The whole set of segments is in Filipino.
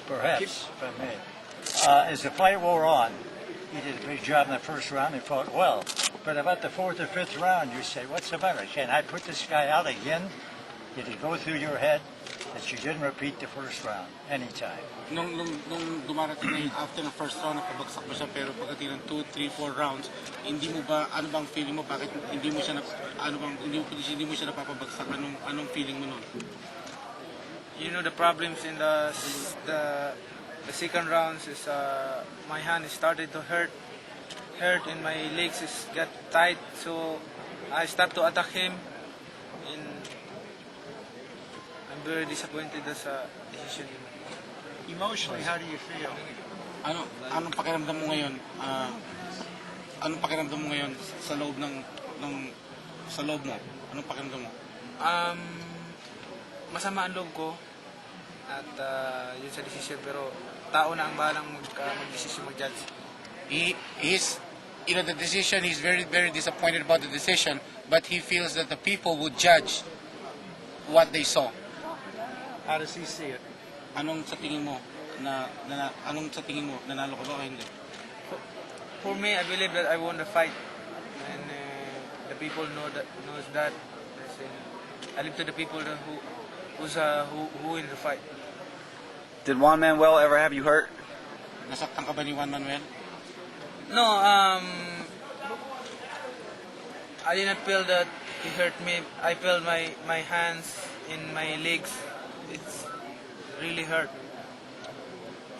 Perhaps, if I may. As the fight wore on, he did a great job in the first round. He fought well. But about the fourth or fifth round, you say, what's the matter? Can I put this guy out again? Did it go through your head that you didn't repeat the first round anytime? Nung dumarating na yung after ng first round, napabagsak mo siya, pero pagdating ng 2, 3, 4 rounds, hindi mo ba, ano bang feeling mo? Bakit hindi mo siya, hindi mo siya napapabagsak? Anong feeling mo nun? You know, the problems in the second rounds is my hand started to hurt and my legs is got tight, so I stopped to attack him, and I'm very disappointed sa decision. Emotionally, how do you feel? Anong pakiramdam mo ngayon? Anong pakiramdam mo ngayon sa loob sa loob mo? Anong pakiramdam mo? Masama ang loob ko at yun sa decision, pero tao na ang bahalang mag-decision, mag-judge. The decision, he's very, very disappointed about the decision, but he feels that the people would judge what they saw. How does he see it? Anong sa tingin mo nanalo ko ba o hindi? For me, I believe that I won the fight, and the people knows that. I leave to the people who win the fight. Did Juan Manuel ever have you hurt? Nasaktan ka ba ni Juan Manuel? No, I did not feel that he hurt me. I felt my hands and my legs. It's really hurt.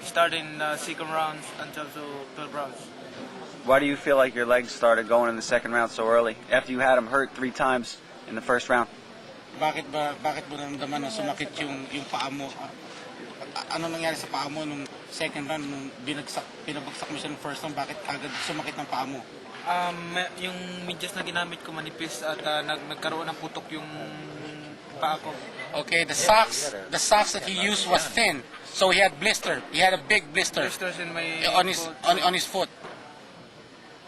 Starting second rounds until 12 rounds. Why do you feel like your legs started going in the second round so early after you had him hurt 3 times in the first round? Bakit mo naramdaman na sumakit yung paa mo? Ano nangyari sa paa mo nung second round, nung pinabagsak mo siya ng first round, bakit agad sumakit ng paa mo? Yung medyas na ginamit ko manipis at nagkaroon ng putok yung paa ko. Okay, the socks that he used was thin, so he had blister. He had a big blister Blisters in my on his foot.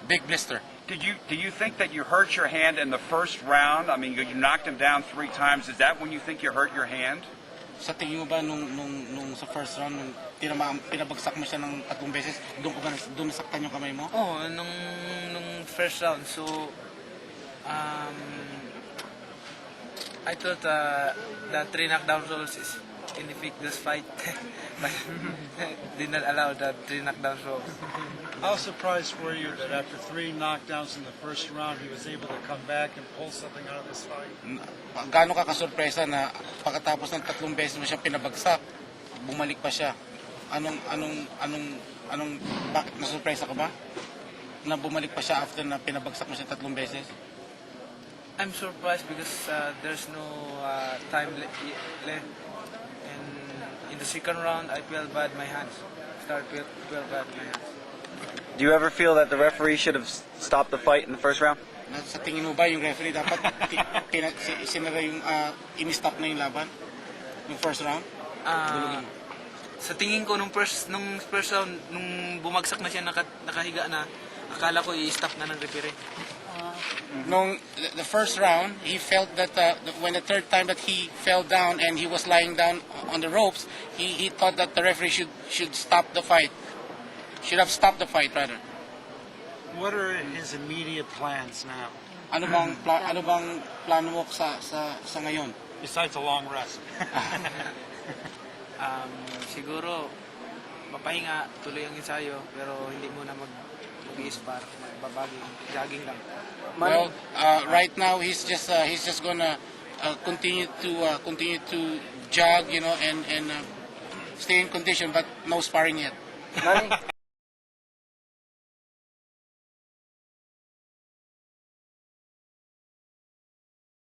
Big blister. Do you think that you hurt your hand in the first round? I mean, you knocked him down 3 times. Is that when you think you hurt your hand? Sa tingin mo ba nung sa first round, nung pinabagsak mo siya ng 3 beses, doon nasaktan yung kamay mo? Oh, nung first round. So, I thought the 3 knockdown rolls is in this fight, but did not allow the 3 knockdown rolls. How surprised were you that after 3 knockdowns in the first round, he was able to come back and pull something out of this fight? Gaano ka kasurpresa na pagkatapos ng 3 beses mo siya pinabagsak, bumalik pa siya? Bakit nasurpresa ka ba? Na bumalik pa siya after na pinabagsak mo siya 3 beses? I'm surprised because there's no time left. And in the second round, I felt bad my hands. Feel bad my hands. Do you ever feel that the referee should have stopped the fight in the first round? Sa tingin mo ba yung referee dapat sinara yung in-stop na yung laban? Yung first round? Sa tingin ko nung first round, nung bumagsak na siya, nakahiga na, akala ko i-stop na ng referee. The first round, he felt that when the third time that he fell down and he was lying down on the ropes, he thought that the referee should stop the fight. Should have stopped the fight rather. What are his immediate plans now? Ano bang plano mo sa ngayon? Besides a long rest. Siguro mapahinga, tuloy ang ensayo, pero hindi muna mag-i-spar, jogging lang. Well, right now he's just gonna continue to jog, and stay in condition, but no sparring yet. Manny,